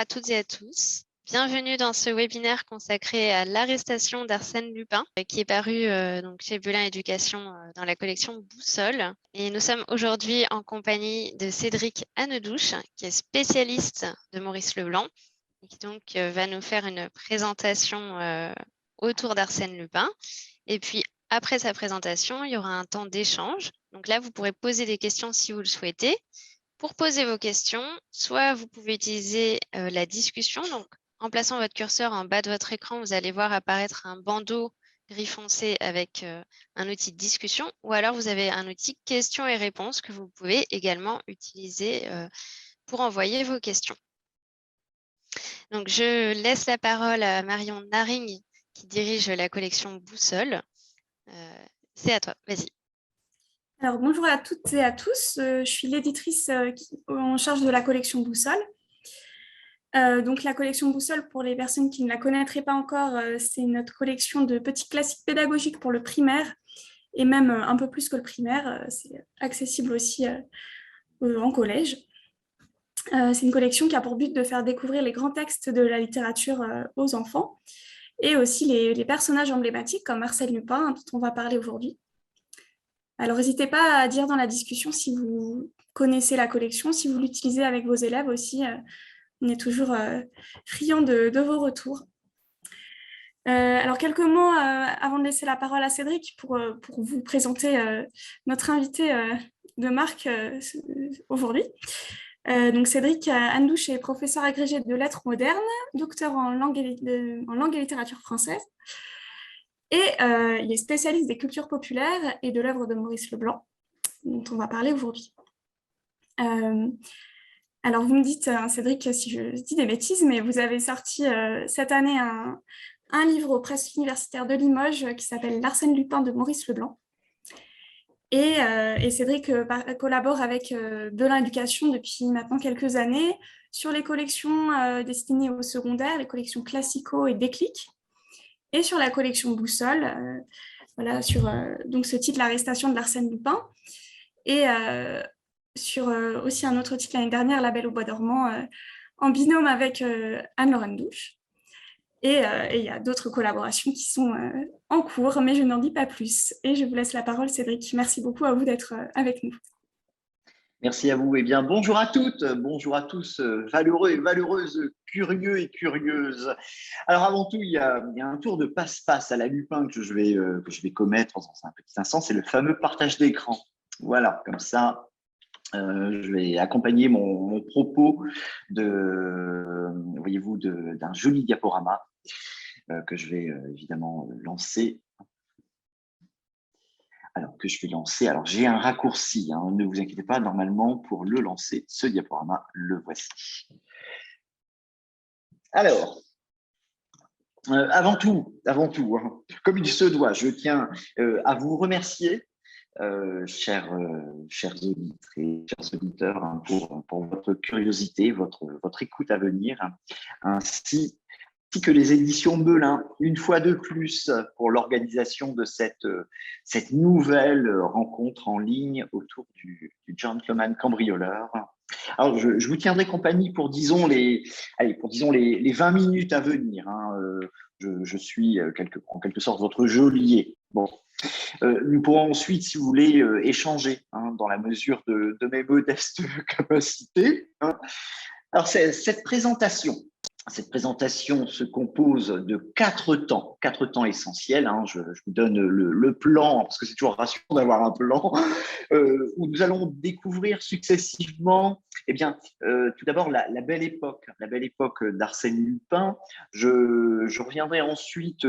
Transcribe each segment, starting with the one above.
à toutes et à tous. Bienvenue dans ce webinaire consacré à l'arrestation d'Arsène Lupin, qui est paru donc chez Belin Éducation dans la collection Boussole. Et nous sommes aujourd'hui en compagnie de Cédric Hannedouche, qui est spécialiste de Maurice Leblanc, et qui donc va nous faire une présentation autour d'Arsène Lupin. Et puis, après sa présentation, il y aura un temps d'échange. Donc là, vous pourrez poser des questions si vous le souhaitez. Pour poser vos questions, soit vous pouvez utiliser la discussion. Donc, en plaçant votre curseur en bas de votre écran, vous allez voir apparaître un bandeau gris foncé avec un outil de discussion, ou alors vous avez un outil questions et réponses que vous pouvez également utiliser pour envoyer vos questions. Donc, je laisse la parole à Marion Naring, qui dirige la collection Boussole. C'est à toi, vas-y. Alors, bonjour à toutes et à tous. Je suis l'éditrice en charge de la collection Boussole. Donc, la collection Boussole, pour les personnes qui ne la connaîtraient pas encore, c'est notre collection de petits classiques pédagogiques pour le primaire et même un peu plus que le primaire. C'est accessible aussi en collège. C'est une collection qui a pour but de faire découvrir les grands textes de la littérature aux enfants et aussi les personnages emblématiques comme Arsène Lupin, dont on va parler aujourd'hui. Alors, n'hésitez pas à dire dans la discussion si vous connaissez la collection, si vous l'utilisez avec vos élèves aussi. On est toujours friands de vos retours. Alors, quelques mots avant de laisser la parole à Cédric pour vous présenter notre invité de marque aujourd'hui. Donc, Cédric Hannedouche est professeur agrégé de lettres modernes, docteur en langue et littérature française. Et il est spécialiste des cultures populaires et de l'œuvre de Maurice Leblanc, dont on va parler aujourd'hui. Alors, vous me dites, Cédric, si je dis des bêtises, mais vous avez sorti cette année un livre aux presses universitaires de Limoges qui s'appelle L'Arsène Lupin de Maurice Leblanc. Et Cédric collabore avec Belin Éducation depuis maintenant quelques années sur les collections destinées au secondaire, les collections Classico et Déclic, et sur la collection Boussole, voilà, sur donc ce titre, L'arrestation de l'Arsène Lupin, et sur aussi un autre titre l'année dernière, La Belle au bois dormant, en binôme avec Anne-Laurent Douche. Et il y a d'autres collaborations qui sont en cours, mais je n'en dis pas plus. Et je vous laisse la parole, Cédric. Merci beaucoup à vous d'être avec nous. Merci à vous. Eh bien, bonjour à toutes, bonjour à tous, valeureux et valeureuses, curieux et curieuses. Alors, avant tout, il y a un tour de passe-passe à la Lupin que je vais commettre dans un petit instant. C'est le fameux partage d'écran. Voilà, comme ça, je vais accompagner mon propos voyez-vous, d'un joli diaporama que je vais évidemment lancer. Alors, j'ai un raccourci, hein, ne vous inquiétez pas, normalement, pour le lancer, ce diaporama, le voici. Alors, avant tout, hein, comme il se doit, je tiens à vous remercier, chers auditrices et chers auditeurs, hein, pour votre curiosité, votre écoute à venir, hein, ainsi que les éditions Belin, une fois de plus, pour l'organisation de cette nouvelle rencontre en ligne autour du gentleman cambrioleur. Alors, je vous tiendrai compagnie pour, disons, les 20 minutes à venir. Hein. Je suis en quelque sorte votre geôlier. Bon. Nous pourrons ensuite, si vous voulez, échanger, hein, dans la mesure de mes modestes capacités. Hein. Alors, cette présentation se compose de quatre temps essentiels. Hein. Je vous donne le plan, parce que c'est toujours rassurant d'avoir un plan, où nous allons découvrir successivement, tout d'abord la belle époque d'Arsène Lupin. Je reviendrai ensuite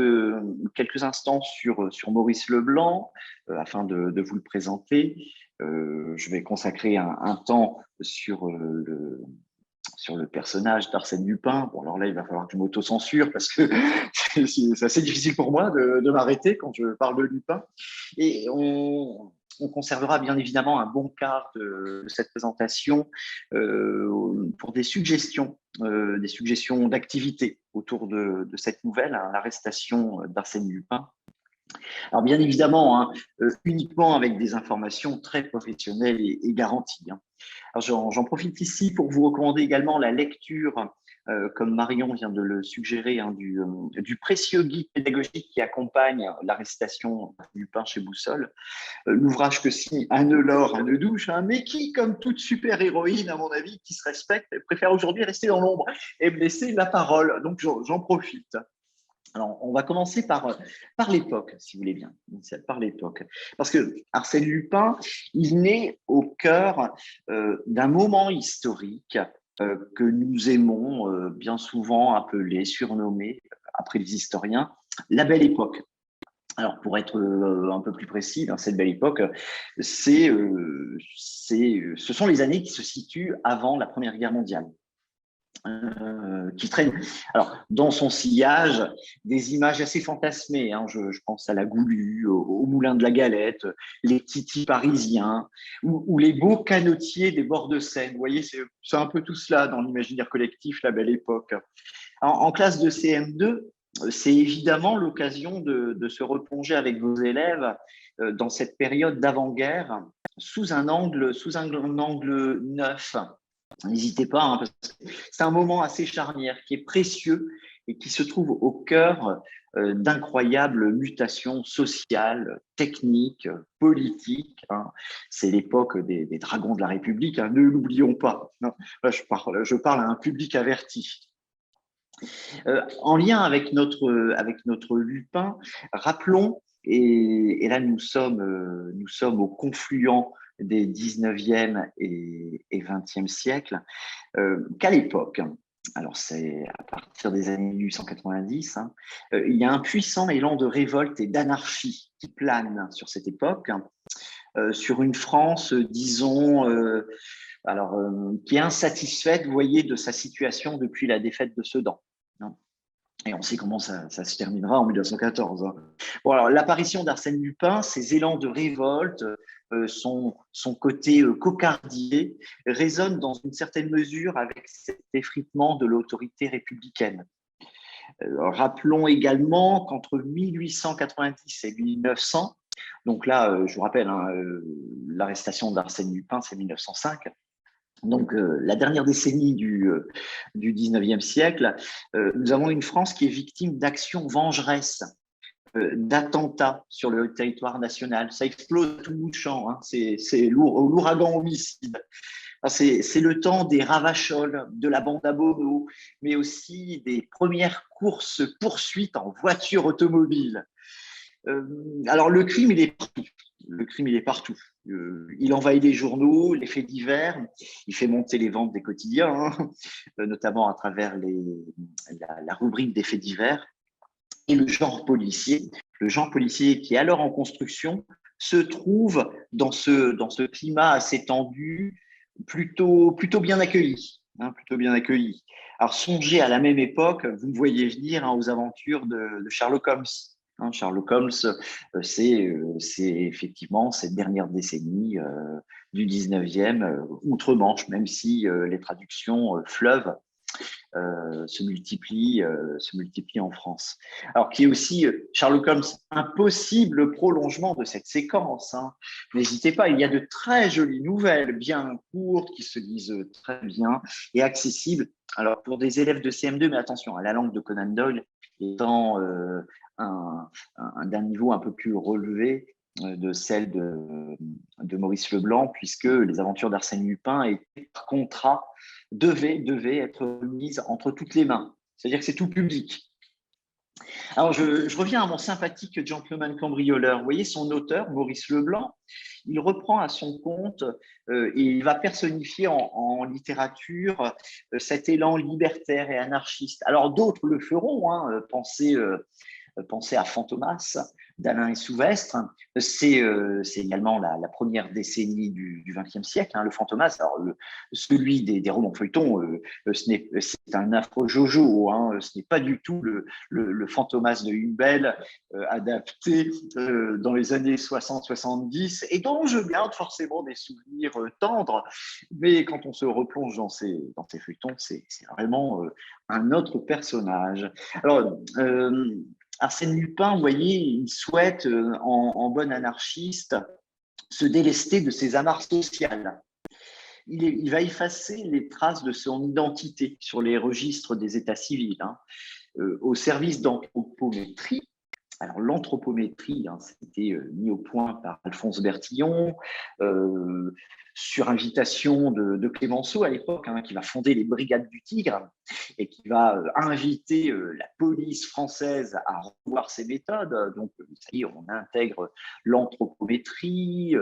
quelques instants sur Maurice Leblanc, afin de vous le présenter. Je vais consacrer un temps sur le personnage d'Arsène Lupin. Bon, alors là, il va falloir que je m'auto-censure parce que c'est assez difficile pour moi de m'arrêter quand je parle de Lupin. Et on conservera bien évidemment un bon quart de cette présentation pour des suggestions d'activités autour de cette nouvelle, hein, l'arrestation d'Arsène Lupin. Alors, bien évidemment, hein, uniquement avec des informations très professionnelles et garanties. Hein. Alors, j'en profite ici pour vous recommander également la lecture comme Marion vient de le suggérer, hein, du précieux guide pédagogique qui accompagne l'arrestation Lupin chez Boussole. L'ouvrage que signe Anne-Laure Anne-Douche, hein, mais qui, comme toute super-héroïne, à mon avis, qui se respecte, préfère aujourd'hui rester dans l'ombre et me laisser la parole. Donc, j'en profite. Alors, on va commencer par l'époque, si vous voulez bien, par l'époque. Parce que Arsène Lupin, il naît au cœur d'un moment historique que nous aimons bien souvent appeler, surnommer, après les historiens, la Belle Époque. Alors, pour être un peu plus précis, dans cette Belle Époque, ce sont les années qui se situent avant la Première Guerre mondiale. Qui traîne, alors, dans son sillage, des images assez fantasmées. Hein, je pense à la Goulue, au Moulin de la Galette, les titis parisiens, ou les beaux canotiers des bords de Seine. Vous voyez, c'est un peu tout cela dans l'imaginaire collectif, la Belle Époque. En classe de CM2, c'est évidemment l'occasion de se replonger avec vos élèves dans cette période d'avant-guerre sous un angle neuf. N'hésitez pas, hein, parce que c'est un moment assez charnière qui est précieux et qui se trouve au cœur d'incroyables mutations sociales, techniques, politiques. Hein. C'est l'époque des dragons de la République, hein, ne l'oublions pas. Non, là, je parle à un public averti. En lien avec notre Lupin, rappelons, et là nous sommes au confluent des 19e et 20e siècles, qu'à l'époque, alors c'est à partir des années 1890, hein, il y a un puissant élan de révolte et d'anarchie qui plane sur cette époque, sur une France, disons, qui est insatisfaite, vous voyez, de sa situation depuis la défaite de Sedan. Et on sait comment ça se terminera en 1914. Bon, alors, l'apparition d'Arsène Lupin, ses élans de révolte, son côté cocardier, résonnent dans une certaine mesure avec cet effritement de l'autorité républicaine. Rappelons également qu'entre 1890 et 1900, donc là, je vous rappelle, hein, l'arrestation d'Arsène Lupin, c'est 1905, donc, la dernière décennie du 19e siècle, nous avons une France qui est victime d'actions vengeresses, d'attentats sur le territoire national. Ça explose tout bout de champ, hein. C'est l'ouragan homicide. C'est le temps des ravacholes, de la bande à Bono, mais aussi des premières courses-poursuites en voiture automobile. Alors, le crime, il est partout. Le crime, il est partout. Il envahit les journaux, les faits divers, il fait monter les ventes des quotidiens, hein, notamment à travers la rubrique des faits divers. Et le genre policier qui est alors en construction, se trouve dans ce climat assez tendu, plutôt bien accueilli. Hein, plutôt bien accueilli. Alors, songez à la même époque, vous me voyez venir, hein, aux aventures de Sherlock Holmes. Hein, Sherlock Holmes, c'est effectivement cette dernière décennie du 19e, outre-Manche, même si les traductions fleuves se multiplient en France. Alors, qui est aussi, Sherlock Holmes, un possible prolongement de cette séquence. Hein. N'hésitez pas, il y a de très jolies nouvelles, bien courtes, qui se lisent très bien et accessibles. Alors, pour des élèves de CM2, mais attention, la langue de Conan Doyle étant d'un niveau un peu plus relevé de celle de Maurice Leblanc, puisque les aventures d'Arsène Lupin étaient par contrat, devaient être mises entre toutes les mains. C'est-à-dire que c'est tout public. Alors, je reviens à mon sympathique gentleman cambrioleur. Vous voyez, son auteur, Maurice Leblanc, il reprend à son compte et il va personnifier en littérature cet élan libertaire et anarchiste. Alors, d'autres le feront, hein, pensez à Fantomas d'Alain et Souvestre. C'est également la première décennie du XXe siècle, hein, le Fantomas. Alors, celui des romans feuilletons, c'est un affreux Jojo. Hein, ce n'est pas du tout le Fantomas de Humbel adapté dans les années 60-70 et dont je garde forcément des souvenirs tendres. Mais quand on se replonge dans ces feuilletons, c'est vraiment un autre personnage. Alors, Arsène Lupin, vous voyez, il souhaite, en bon anarchiste, se délester de ses amarres sociales. il va effacer les traces de son identité sur les registres des états civils, hein, au service d'anthropométrie. Alors, l'anthropométrie, hein, c'était mis au point par Alphonse Bertillon, sur invitation de Clémenceau à l'époque, hein, qui va fonder les Brigades du Tigre et qui va inviter la police française à revoir ses méthodes. Donc, ça y est, on intègre l'anthropométrie,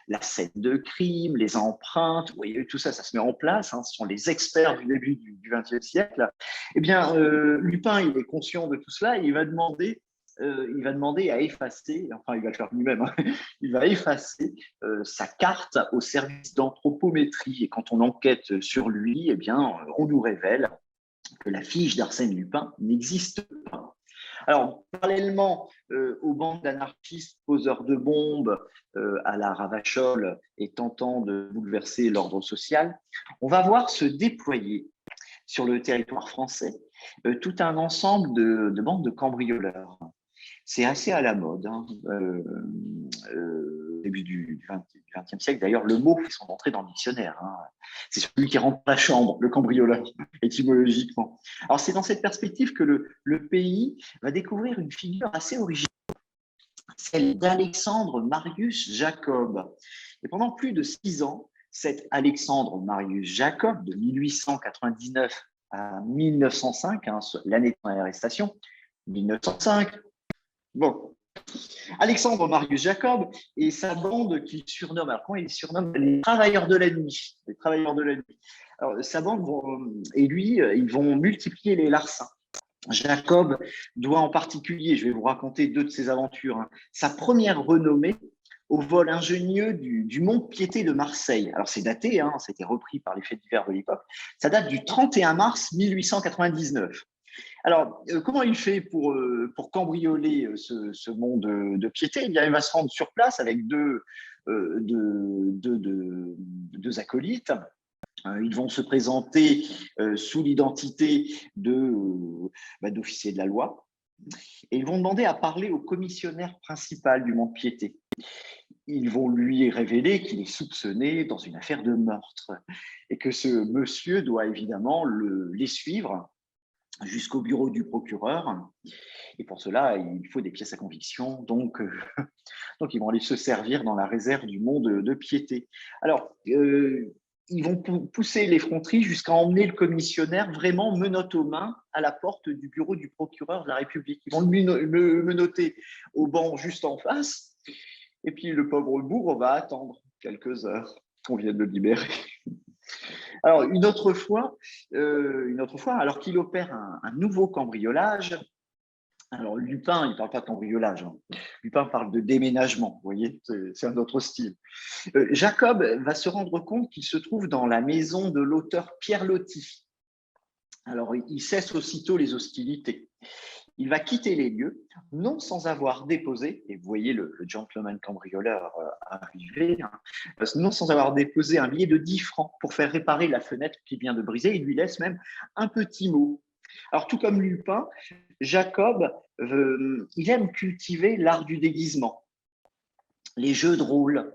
la scène de crime, les empreintes, vous voyez, tout ça, ça se met en place. Hein, ce sont les experts du début du XXe siècle. Eh bien, Lupin, il est conscient de tout cela et il va demander à effacer, enfin il va le faire lui-même, hein, il va effacer sa carte au service d'anthropométrie. Et quand on enquête sur lui, eh bien, on nous révèle que la fiche d'Arsène Lupin n'existe pas. Alors, parallèlement aux bandes d'anarchistes poseurs de bombes à la Ravachol et tentant de bouleverser l'ordre social, on va voir se déployer sur le territoire français tout un ensemble de bandes de cambrioleurs. C'est assez à la mode, hein, au début du XXe siècle. D'ailleurs, le mot fait son entrée dans le dictionnaire. Hein. C'est celui qui rentre la chambre, le cambrioleur, étymologiquement. Alors, c'est dans cette perspective que le pays va découvrir une figure assez originale, celle d'Alexandre Marius Jacob. Et pendant plus de 6 ans, cet Alexandre Marius Jacob, de 1899 à 1905, hein, l'année de son arrestation, 1905, bon, Alexandre Marius Jacob et sa bande qu'il surnomme, alors comment il surnomme les travailleurs de la nuit. Les travailleurs de la nuit. Alors, sa bande et lui, ils vont multiplier les larcins. Jacob doit en particulier, je vais vous raconter 2 de ses aventures, hein, sa première renommée au vol ingénieux du Mont-Piété de Marseille. Alors c'est daté, hein, c'était repris par les faits divers de l'époque, ça date du 31 mars 1899. Alors, comment il fait pour cambrioler ce mont de Piété? Eh bien, il va se rendre sur place avec deux acolytes. Ils vont se présenter sous l'identité d'officiers de la loi et ils vont demander à parler au commissionnaire principal du Mont-Piété. Ils vont lui révéler qu'il est soupçonné dans une affaire de meurtre et que ce monsieur doit évidemment les suivre jusqu'au bureau du procureur. Et pour cela, il faut des pièces à conviction. Donc ils vont aller se servir dans la réserve du mont de Piété. Alors, ils vont pousser l'effronterie jusqu'à emmener le commissionnaire vraiment menottes aux mains à la porte du bureau du procureur de la République. Ils vont le menotter au banc juste en face. Et puis le pauvre bourre va attendre quelques heures qu'on vienne le libérer. Alors, une autre fois, alors qu'il opère un nouveau cambriolage, alors Lupin, il ne parle pas de cambriolage, hein. Lupin parle de déménagement, vous voyez, c'est un autre style. Jacob va se rendre compte qu'il se trouve dans la maison de l'auteur Pierre Loti. Alors, il cesse aussitôt les hostilités. Il va quitter les lieux, non sans avoir déposé, et vous voyez le gentleman cambrioleur arriver, hein, non sans avoir déposé un billet de 10 francs pour faire réparer la fenêtre qu'il vient de briser. Il lui laisse même un petit mot. Alors, tout comme Lupin, Jacob, il aime cultiver l'art du déguisement, les jeux de rôle.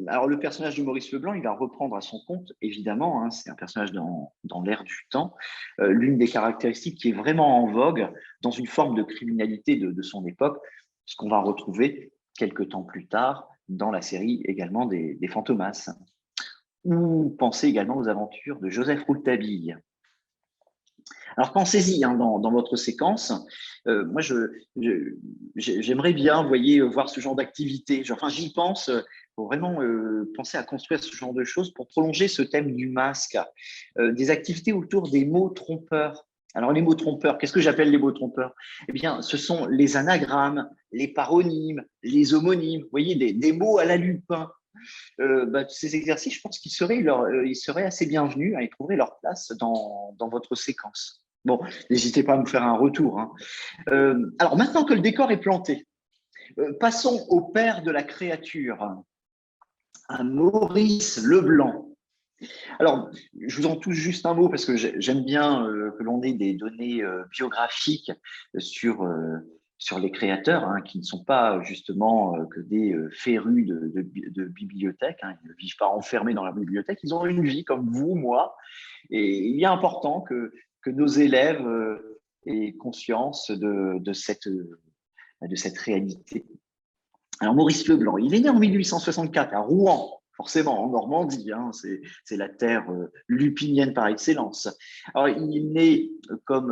Alors, le personnage de Maurice Leblanc, il va reprendre à son compte, évidemment, hein, c'est un personnage dans l'air du temps, l'une des caractéristiques qui est vraiment en vogue dans une forme de criminalité de son époque, ce qu'on va retrouver quelques temps plus tard dans la série également des Fantomas. Ou pensez également aux aventures de Joseph Rouletabille. Alors pensez-y, hein, dans votre séquence. Moi, j'aimerais bien, vous voyez, voir ce genre d'activité. Enfin, j'y pense. Faut vraiment penser à construire ce genre de choses pour prolonger ce thème du masque. Des activités autour des mots trompeurs. Alors, les mots trompeurs, qu'est-ce que j'appelle les mots trompeurs? Eh bien, ce sont les anagrammes, les paronymes, les homonymes. Vous voyez, des mots à la Lupin. Ces exercices, je pense qu'ils seraient assez bienvenus, hein, ils trouveraient leur place dans votre séquence. Bon, n'hésitez pas à me faire un retour. Hein. Alors, maintenant que le décor est planté, passons au père de la créature, à Maurice Leblanc. Alors, je vous en touche juste un mot parce que j'aime bien que l'on ait des données biographiques sur sur les créateurs, hein, qui ne sont pas justement que des férus de bibliothèque, hein, ils ne vivent pas enfermés dans la bibliothèque, ils ont une vie comme vous, moi, et il est important que nos élèves aient conscience de cette réalité. Alors, Maurice Leblanc, il est né en 1864 à Rouen, forcément, en Normandie, hein, c'est la terre lupinienne par excellence. Alors, il est né, comme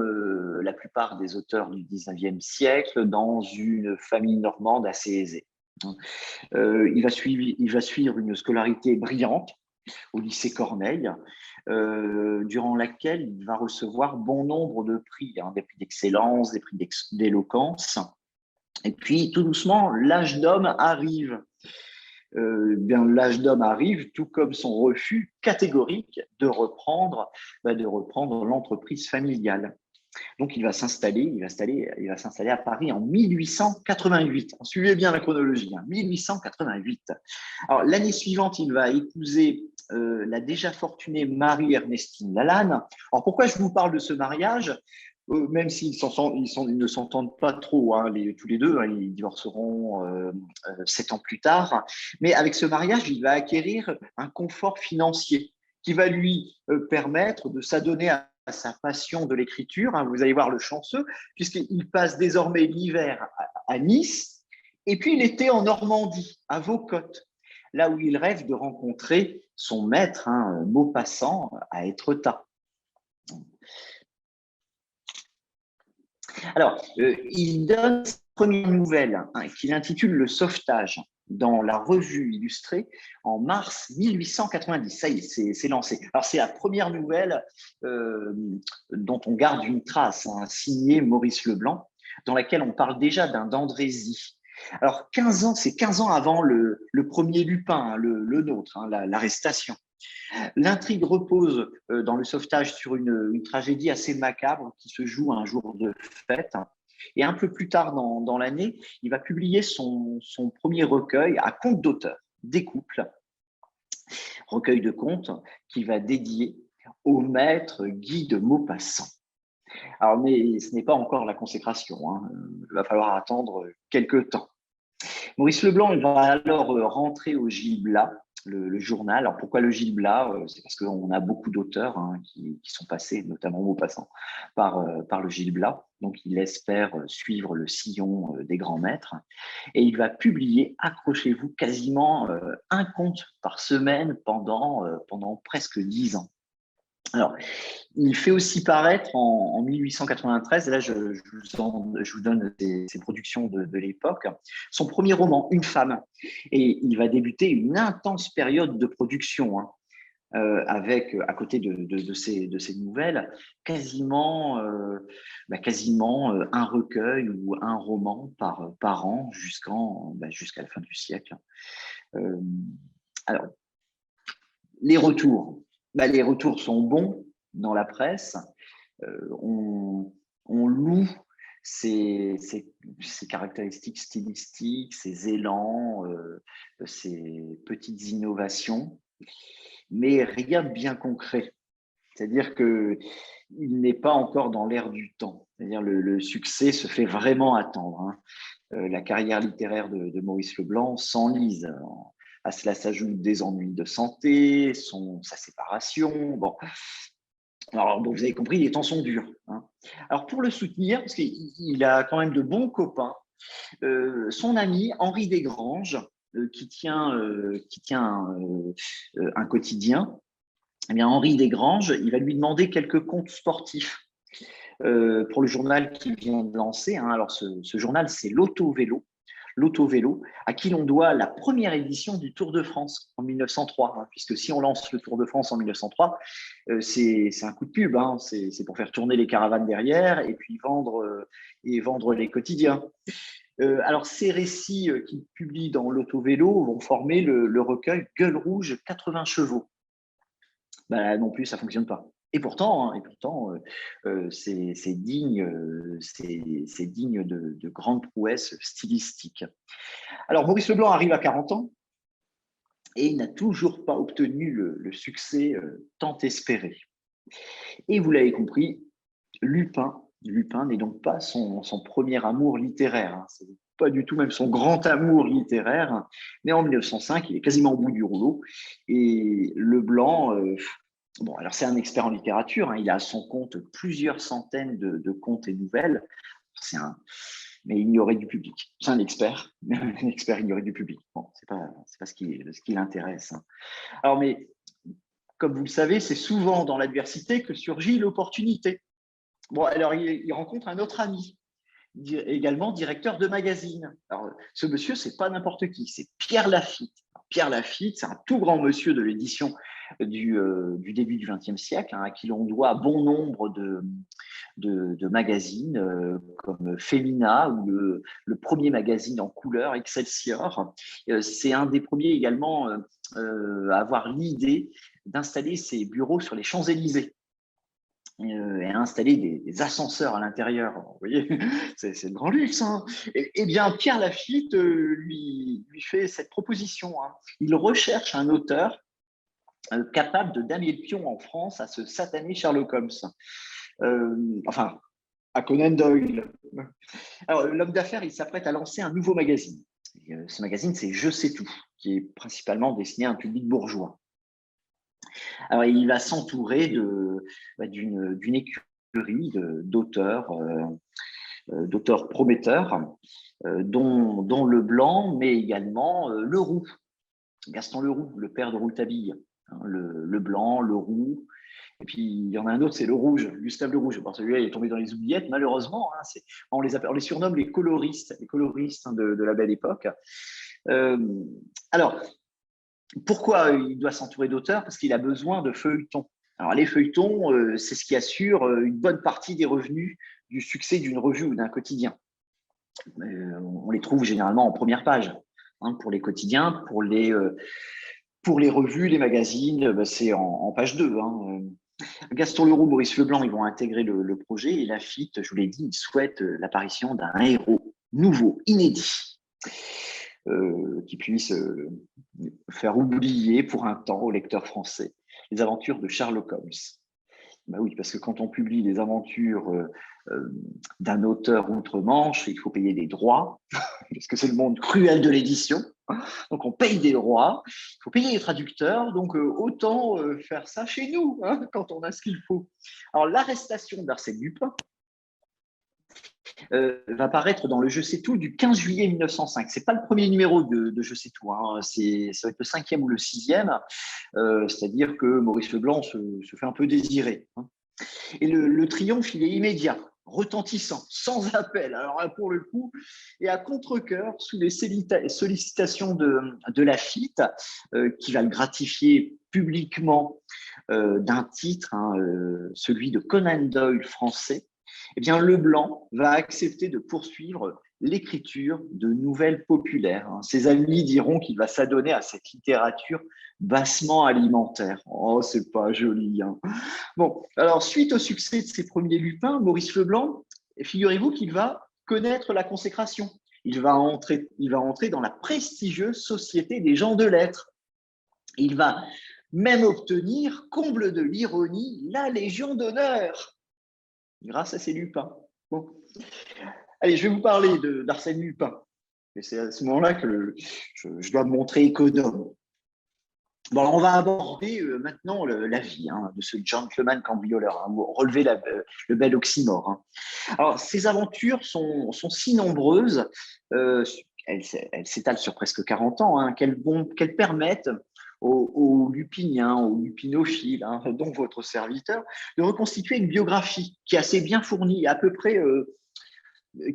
la plupart des auteurs du 19e siècle, dans une famille normande assez aisée. Il va suivre une scolarité brillante au lycée Corneille, durant laquelle il va recevoir bon nombre de prix, hein, des prix d'excellence, des prix d'éloquence. Et puis, tout doucement, l'âge d'homme arrive. L'âge d'homme arrive, tout comme son refus catégorique de reprendre l'entreprise familiale. Donc, il va s'installer à Paris en 1888. Suivez bien la chronologie, hein, 1888. Alors, l'année suivante, il va épouser la déjà fortunée Marie-Ernestine Lalanne. Alors, pourquoi je vous parle de ce mariage ? Même s'ils ne s'entendent pas trop, hein, tous les deux, hein, ils divorceront 7 ans plus tard. Mais avec ce mariage, il va acquérir un confort financier qui va lui permettre de s'adonner à sa passion de l'écriture. Hein. Vous allez voir le chanceux, puisqu'il passe désormais l'hiver à Nice et puis l'été en Normandie, à Vaucotte, là où il rêve de rencontrer son maître, hein, Maupassant, à Étretat. Alors, il donne sa première nouvelle, hein, qu'il intitule Le Sauvetage, dans la revue illustrée en mars 1890. Ça y est, c'est lancé. Alors, c'est la première nouvelle dont on garde une trace, hein, signée Maurice Leblanc, dans laquelle on parle déjà d'un Dandrézy. Alors, c'est 15 ans avant le premier Lupin, hein, le nôtre, hein, l'arrestation. L'intrigue repose dans Le Sauvetage sur une tragédie assez macabre qui se joue un jour de fête. Et un peu plus tard dans l'année, il va publier son premier recueil à compte d'auteur, Des couples, recueil de contes qu'il va dédier au maître Guy de Maupassant. Alors, mais ce n'est pas encore la consécration, hein. Il va falloir attendre quelques temps. Maurice Leblanc, il va alors rentrer au Gil Blas, le journal. Alors, pourquoi le Gil Blas ? C'est parce qu'on a beaucoup d'auteurs, hein, qui sont passés, notamment Maupassant, par le Gil Blas. Donc, il espère suivre le sillon des grands maîtres. Et il va publier, accrochez-vous, quasiment un conte par semaine pendant presque 10 ans. Alors, il fait aussi paraître en 1893, et là je vous donne ses productions de l'époque, son premier roman, Une femme. Et il va débuter une intense période de production, hein, avec, à côté de ces nouvelles, quasiment un recueil ou un roman par an jusqu'à la fin du siècle. Alors, les retours. Les retours sont bons dans la presse. On loue ses caractéristiques stylistiques, ses élans, ses petites innovations, mais rien de bien concret. C'est-à-dire qu'il n'est pas encore dans l'air du temps. C'est-à-dire le succès se fait vraiment attendre, hein. La carrière littéraire de Maurice Leblanc s'enlise. À cela s'ajoutent des ennuis de santé, sa séparation. Bon. Alors, vous avez compris, les temps sont durs, hein. Alors, pour le soutenir, parce qu'il a quand même de bons copains, son ami Henri Desgranges, qui tient un quotidien, eh bien, Henri Desgranges, il va lui demander quelques comptes sportifs pour le journal qu'il vient de lancer, hein. Alors, ce journal, c'est l'auto-vélo, à qui l'on doit la première édition du Tour de France en 1903, hein, puisque si on lance le Tour de France en 1903, c'est un coup de pub, hein, c'est pour faire tourner les caravanes derrière et puis vendre les quotidiens. Alors, ces récits qu'il publie dans l'auto-vélo vont former le recueil Gueule rouge, 80 chevaux. Non plus, ça ne fonctionne pas. Et pourtant, c'est digne de grandes prouesses stylistiques. Alors, Maurice Leblanc arrive à 40 ans et il n'a toujours pas obtenu le succès tant espéré. Et vous l'avez compris, Lupin Lupin n'est donc pas son premier amour littéraire, hein. C'est pas du tout même son grand amour littéraire, mais en 1905, il est quasiment au bout du rouleau. Et Leblanc, bon, alors c'est un expert en littérature, hein, il a à son compte plusieurs centaines de contes et nouvelles, mais ignoré du public. C'est un expert, mais un expert ignoré du public. Bon, c'est pas ce qui l'intéresse, hein. Alors, mais comme vous le savez, c'est souvent dans l'adversité que surgit l'opportunité. Bon, alors il rencontre un autre ami, également directeur de magazine. Alors, ce monsieur, c'est pas n'importe qui, c'est Pierre Lafitte. Alors, Pierre Lafitte, c'est un tout grand monsieur de l'édition du début du XXe siècle, hein, à qui l'on doit bon nombre de magazines comme Femina ou le premier magazine en couleur, Excelsior. C'est un des premiers également à avoir l'idée d'installer ses bureaux sur les Champs-Élysées et à installer des ascenseurs à l'intérieur. Vous voyez, c'est le grand luxe, hein. Et bien, Pierre Lafitte lui fait cette proposition, hein. Il recherche un auteur capable de damer le pion en France à ce satané Sherlock Holmes. Enfin, à Conan Doyle. Alors, l'homme d'affaires, il s'apprête à lancer un nouveau magazine. Et, ce magazine, c'est Je sais tout, qui est principalement destiné à un public bourgeois. Alors, il va s'entourer d'une écurie d'auteurs prometteurs, dont Leblanc, mais également Leroux, Gaston Leroux, le père de Rouletabille, hein, Leblanc, Leroux. Et puis, il y en a un autre, c'est le Rouge, Gustave le Rouge. Celui-là, il est tombé dans les oubliettes, malheureusement, hein, on les surnomme les coloristes, hein, de la belle époque. Alors, pourquoi il doit s'entourer d'auteurs? Parce qu'il a besoin de feuilletons. Alors, les feuilletons, c'est ce qui assure une bonne partie des revenus du succès d'une revue ou d'un quotidien. On les trouve généralement en première page, hein, pour les quotidiens, pour les revues, les magazines, c'est en page 2. Hein. Gaston Leroux, Maurice Leblanc, ils vont intégrer le projet et Lafitte, je vous l'ai dit, il souhaite l'apparition d'un héros nouveau, inédit, qui puisse faire oublier pour un temps au lecteur français les aventures de Sherlock Holmes. Ben oui, parce que quand on publie les aventures d'un auteur outre-Manche, il faut payer des droits, parce que c'est le monde cruel de l'édition. Donc, on paye des droits, il faut payer les traducteurs, donc autant faire ça chez nous, hein, quand on a ce qu'il faut. Alors, l'arrestation d'Arsène Lupin va paraître dans le Je sais tout du 15 juillet 1905. Ce n'est pas le premier numéro de Je sais tout, hein. Ça va être le 5e ou le 6e, c'est-à-dire que Maurice Leblanc se fait un peu désirer, hein. Et le triomphe, il est immédiat, retentissant, sans appel. Alors là, pour le coup, et à contre-cœur, sous les sollicitations de Lafitte, qui va le gratifier publiquement d'un titre, hein, celui de Conan Doyle français, eh bien, Leblanc va accepter de poursuivre l'écriture de nouvelles populaires, hein. Ses amis diront qu'il va s'adonner à cette littérature bassement alimentaire. Oh, c'est pas joli, hein. Bon, alors, suite au succès de ses premiers lupins, Maurice Leblanc, figurez-vous qu'il va connaître la consécration. Il va entrer dans la prestigieuse Société des gens de lettres. Il va même obtenir, comble de l'ironie, la Légion d'honneur grâce à ses lupins. Bon. Allez, je vais vous parler d'Arsène Lupin. Et c'est à ce moment-là que je dois me montrer économe. Bon, alors on va aborder maintenant la vie, hein, de ce gentleman cambrioleur, hein, relever le bel oxymore, hein. Alors, ces aventures sont si nombreuses, elles s'étalent sur presque 40 ans, hein, qu'elles permettent aux lupiniens, aux lupinophiles, hein, dont votre serviteur, de reconstituer une biographie qui est assez bien fournie, à peu près,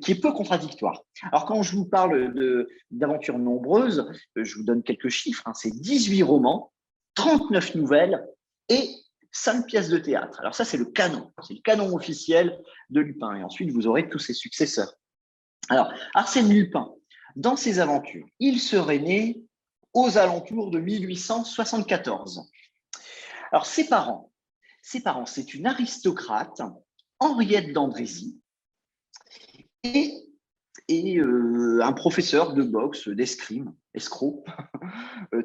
qui est peu contradictoire. Alors, quand je vous parle d'aventures nombreuses, je vous donne quelques chiffres, hein, c'est 18 romans, 39 nouvelles et 5 pièces de théâtre. Alors ça, c'est le canon officiel de Lupin. Et ensuite, vous aurez tous ses successeurs. Alors, Arsène Lupin, dans ses aventures, il serait né aux alentours de 1874. Alors, ses parents, c'est une aristocrate, Henriette d'Andrézy, et un professeur de boxe, d'escrime, escroc,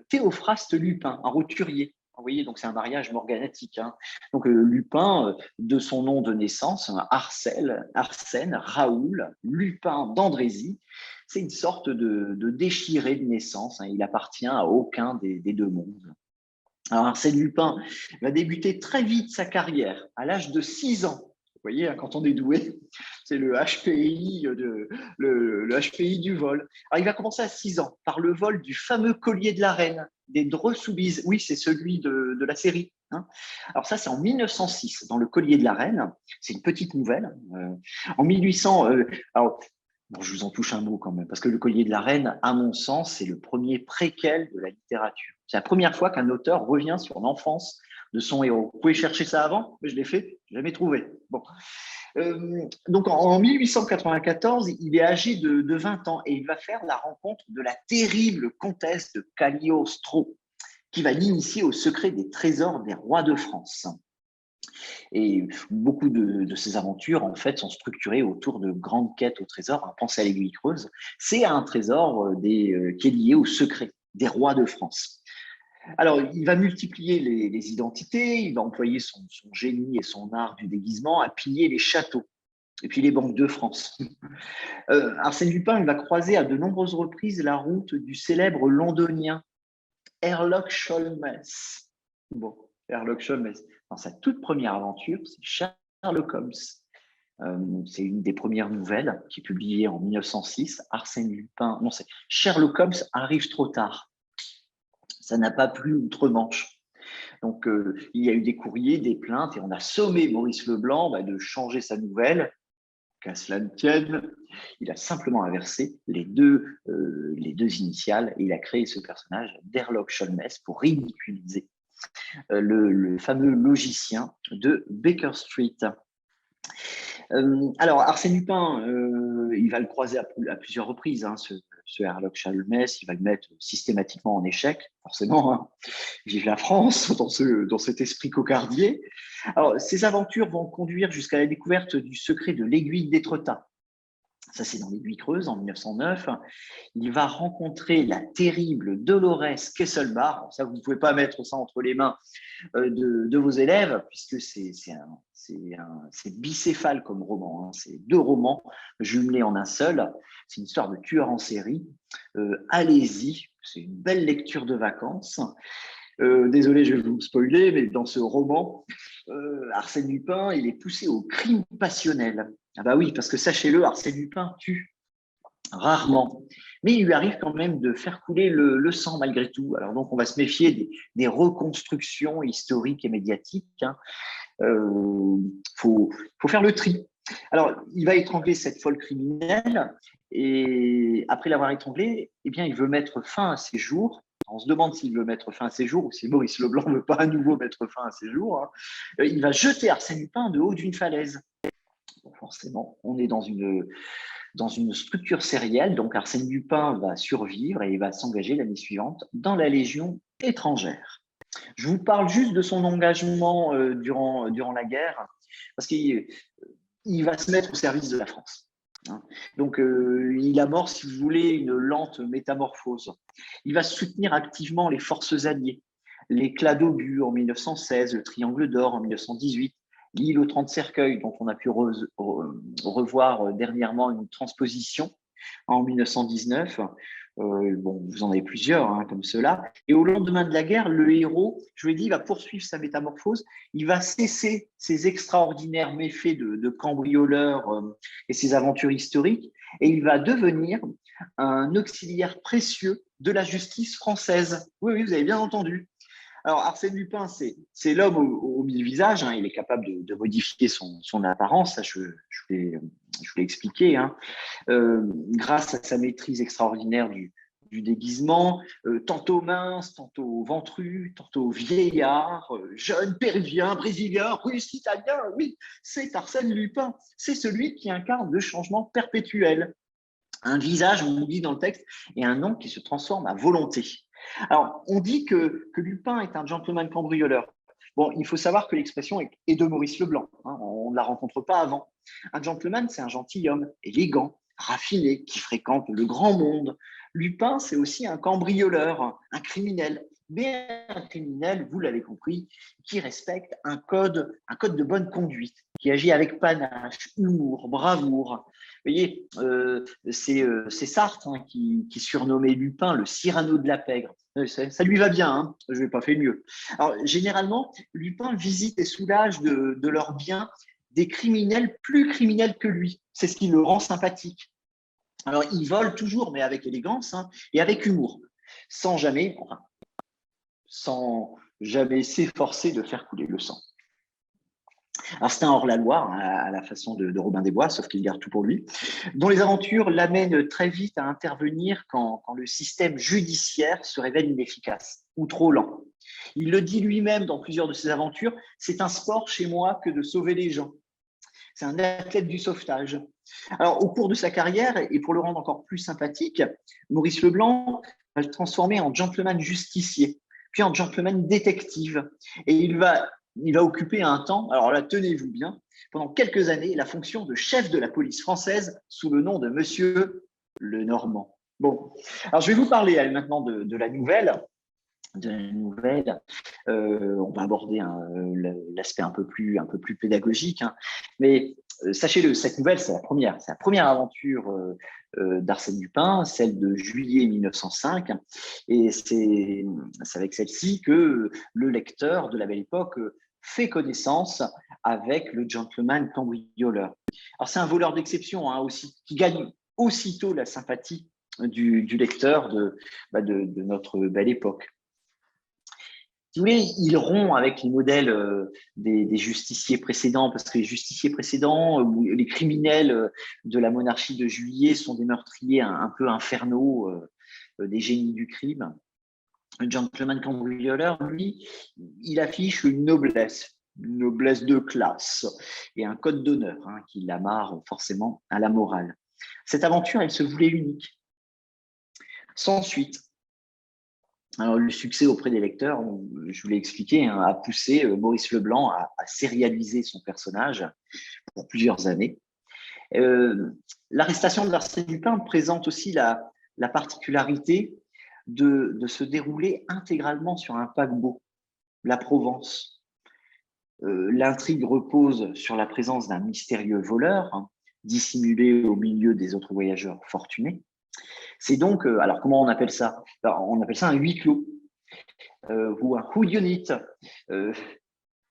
Théophraste Lupin, un roturier. Vous voyez, donc c'est un mariage morganatique. Hein. Donc Lupin, de son nom de naissance, Arsène Raoul Lupin d'Andrézy, c'est une sorte de déchiré de naissance. Hein. Il appartient à aucun des deux mondes. Alors Arsène Lupin va débuter très vite sa carrière, à l'âge de 6 ans. Vous voyez, hein, quand on est doué, c'est le HPI, le HPI du vol. Alors, il va commencer à 6 ans par le vol du fameux collier de la reine, des Dreux Soubise. Oui, c'est celui de la série. Hein. Alors ça, c'est en 1906, dans le collier de la reine. C'est une petite nouvelle. En 1800, alors, bon, je vous en touche un mot quand même, parce que le collier de la reine, à mon sens, c'est le premier préquel de la littérature. C'est la première fois qu'un auteur revient sur l'enfance de son héros. Vous pouvez chercher ça avant, mais je l'ai fait, je l'ai jamais trouvé. Bon. Donc en 1894, il est âgé de 20 ans et il va faire la rencontre de la terrible comtesse de Cagliostro, qui va l'initier au secret des trésors des rois de France. Et beaucoup de ces aventures, en fait, sont structurées autour de grandes quêtes au trésor. Pensez à l'Aiguille Creuse. C'est un trésor qui est lié au secret des rois de France. Alors, il va multiplier les identités, il va employer son génie et son art du déguisement à piller les châteaux et puis les banques de France. Arsène Lupin, il va croiser à de nombreuses reprises la route du célèbre londonien Sherlock Holmes. Bon, Sherlock Holmes, dans sa toute première aventure, c'est Sherlock Holmes. C'est une des premières nouvelles qui est publiée en 1906. Arsène Lupin, non, c'est Sherlock Holmes arrive trop tard. Ça n'a pas plu outre-Manche. Donc, il y a eu des courriers, des plaintes, et on a sommé Maurice Leblanc de changer sa nouvelle. Qu'à cela ne tienne, il a simplement inversé les deux initiales et il a créé ce personnage d'Herlock Sholmes pour ridiculiser le fameux logicien de Baker Street. Alors, Arsène Lupin, il va le croiser à plusieurs reprises, hein, ce Sherlock Holmes, il va le mettre systématiquement en échec, forcément. Hein. Vive la France dans cet esprit cocardier. Alors, ces aventures vont conduire jusqu'à la découverte du secret de l'aiguille d'Étretat. Ça, c'est dans l'Aiguille Creuse, en 1909. Il va rencontrer la terrible Dolores Kesselbach. Ça, vous ne pouvez pas mettre ça entre les mains de vos élèves, puisque c'est bicéphale comme roman. Hein. C'est 2 romans jumelés en un seul. C'est une histoire de tueur en série. Allez-y, c'est une belle lecture de vacances. Désolé, je vais vous spoiler, mais dans ce roman, Arsène Lupin, il est poussé au crime passionnel. Ah bah oui, parce que sachez-le, Arsène Lupin tue rarement. Mais il lui arrive quand même de faire couler le sang malgré tout. Alors donc, on va se méfier des reconstructions historiques et médiatiques. Hein. Faut faire le tri. Alors, il va étrangler cette folle criminelle et après l'avoir étranglée, eh bien, il veut mettre fin à ses jours. On se demande s'il veut mettre fin à ses jours ou si Maurice Leblanc ne veut pas à nouveau mettre fin à ses jours. Hein. Il va jeter Arsène Lupin de haut d'une falaise. Bon, forcément, on est dans une structure sérielle, donc Arsène Lupin va survivre et il va s'engager l'année suivante dans la Légion étrangère. Je vous parle juste de son engagement durant la guerre, parce qu'il va se mettre au service de la France. Donc, il amorce, si vous voulez, une lente métamorphose. Il va soutenir activement les forces alliées, l'éclat d'obus en 1916, le Triangle d'Or en 1918, l'île aux 30 cercueils, dont on a pu revoir dernièrement une transposition en 1919. Bon, vous en avez plusieurs hein, comme cela. Et au lendemain de la guerre, le héros, je vous l'ai dit, va poursuivre sa métamorphose. Il va cesser ses extraordinaires méfaits de cambrioleur et ses aventures historiques, et il va devenir un auxiliaire précieux de la justice française. Oui, oui, vous avez bien entendu. Alors, Arsène Lupin, c'est l'homme aux 1000 visages. Hein, il est capable de modifier son apparence. Ça, je vous l'ai expliqué. Hein. Grâce à sa maîtrise extraordinaire du déguisement, tantôt mince, tantôt ventru, tantôt vieillard, jeune, péruvien, brésilien, russe, italien. Oui, c'est Arsène Lupin. C'est celui qui incarne le changement perpétuel. Un visage, on nous dit dans le texte, et un nom qui se transforme à volonté. Alors, on dit que Lupin est un gentleman cambrioleur. Bon, il faut savoir que l'expression est de Maurice Leblanc. Hein, on ne la rencontre pas avant. Un gentleman, c'est un gentilhomme, élégant, raffiné, qui fréquente le grand monde. Lupin, c'est aussi un cambrioleur, un criminel. mais un criminel, vous l'avez compris, qui respecte un code de bonne conduite, qui agit avec panache, humour, bravoure. Vous voyez, c'est Sartre qui surnommait Lupin le Cyrano de la pègre. Ça lui va bien, hein, je n'ai pas fait mieux. Alors, généralement, Lupin visite et soulage de leurs biens des criminels plus criminels que lui. C'est ce qui le rend sympathique. Alors, il vole toujours, mais avec élégance, hein, et avec humour, sans jamais s'efforcer de faire couler le sang. Alors, c'est un hors-la-loi, hein, à la façon de Robin des Bois, sauf qu'il garde tout pour lui, dont les aventures l'amènent très vite à intervenir quand le système judiciaire se révèle inefficace ou trop lent. Il le dit lui-même dans plusieurs de ses aventures, c'est un sport chez moi que de sauver les gens. C'est un athlète du sauvetage. Alors, au cours de sa carrière, et pour le rendre encore plus sympathique, Maurice Leblanc va le transformer en gentleman justicier, puis en gentleman détective. Et il va occuper un temps, alors là, tenez-vous bien, pendant quelques années, la fonction de chef de la police française sous le nom de Monsieur Lenormand. Bon, alors je vais vous parler maintenant de la nouvelle. On va aborder l'aspect un peu plus pédagogique, hein. Mais sachez-le, cette nouvelle, c'est la première aventure d'Arsène Lupin, celle de juillet 1905, et c'est avec celle-ci que le lecteur de la Belle Époque fait connaissance avec le gentleman cambrioleur. Alors c'est un voleur d'exception, hein, qui gagne aussitôt la sympathie du lecteur de notre Belle Époque. Si vous voulez, il rompt avec les modèles des justiciers précédents, parce que les justiciers précédents, les criminels de la monarchie de Juillet sont des meurtriers un peu infernaux, des génies du crime. Le gentleman cambrioleur, lui, il affiche une noblesse de classe et un code d'honneur, hein, qui l'amarre forcément à la morale. Cette aventure, elle se voulait unique, sans suite. Alors, le succès auprès des lecteurs, je vous l'ai expliqué, hein, a poussé Maurice Leblanc à sérialiser son personnage pour plusieurs années. L'arrestation d'Arsène Lupin présente aussi la particularité de se dérouler intégralement sur un paquebot, la Provence. L'intrigue repose sur la présence d'un mystérieux voleur, hein, dissimulé au milieu des autres voyageurs fortunés. C'est donc, alors comment on appelle ça? Alors, on appelle ça un huis clos ou un whodunit,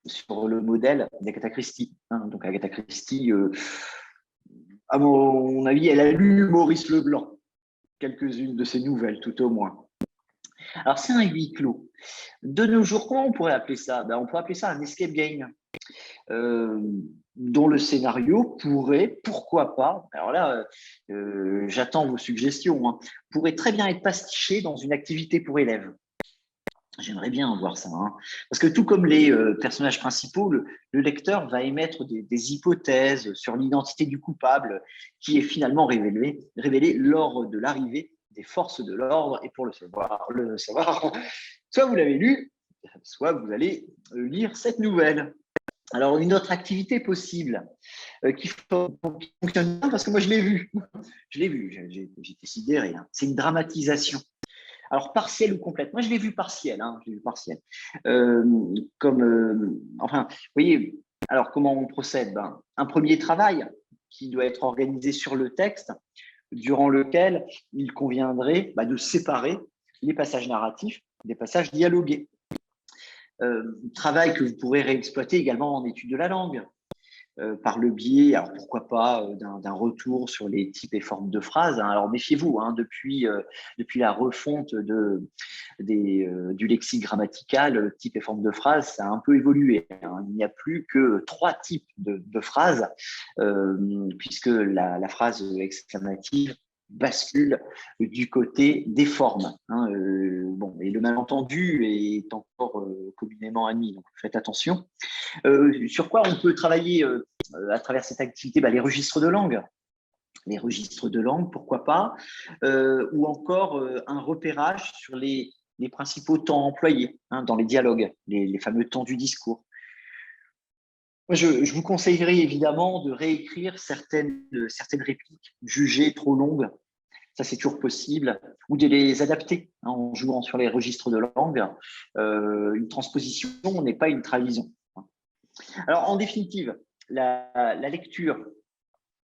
sur le modèle d'Agatha Christie, hein. Donc Agatha Christie, à mon avis, elle a lu Maurice Leblanc, quelques-unes de ses nouvelles tout au moins. Alors c'est un huis clos. De nos jours, comment on pourrait appeler ça? On pourrait appeler ça un escape game. Dont le scénario pourrait, pourquoi pas, alors là, j'attends vos suggestions, hein, pourrait très bien être pastiché dans une activité pour élèves. J'aimerais bien voir ça, hein. Parce que tout comme les personnages principaux, le lecteur va émettre des hypothèses sur l'identité du coupable qui est finalement révélée lors de l'arrivée des forces de l'ordre. Et pour le savoir, soit vous l'avez lu, soit vous allez lire cette nouvelle. Alors, une autre activité possible qui fonctionne bien, parce que moi, je l'ai vu, j'étais sidéré, hein. C'est une dramatisation. Alors, partielle ou complète. Moi, je l'ai vu partielle, hein, enfin, vous voyez, alors comment on procède? Un premier travail qui doit être organisé sur le texte, durant lequel il conviendrait de séparer les passages narratifs des passages dialogués. Travail que vous pourrez réexploiter également en étude de la langue, par le biais, alors pourquoi pas, d'un retour sur les types et formes de phrases, hein. Alors méfiez-vous, hein, depuis la refonte du lexique grammatical, type et forme de phrases, ça a un peu évolué, hein. Il n'y a plus que 3 types de phrases, puisque la phrase exclamative bascule du côté des formes, hein. Et le malentendu est encore communément admis, donc faites attention. Sur quoi on peut travailler à travers cette activité? Les registres de langue. Les registres de langue, pourquoi pas, ou encore un repérage sur les principaux temps employés, hein, dans les dialogues, les fameux temps du discours. Moi, je vous conseillerais évidemment de réécrire certaines répliques jugées trop longues ça c'est toujours possible, ou de les adapter en jouant sur les registres de langue. Une transposition n'est pas une trahison. Alors, en définitive, la lecture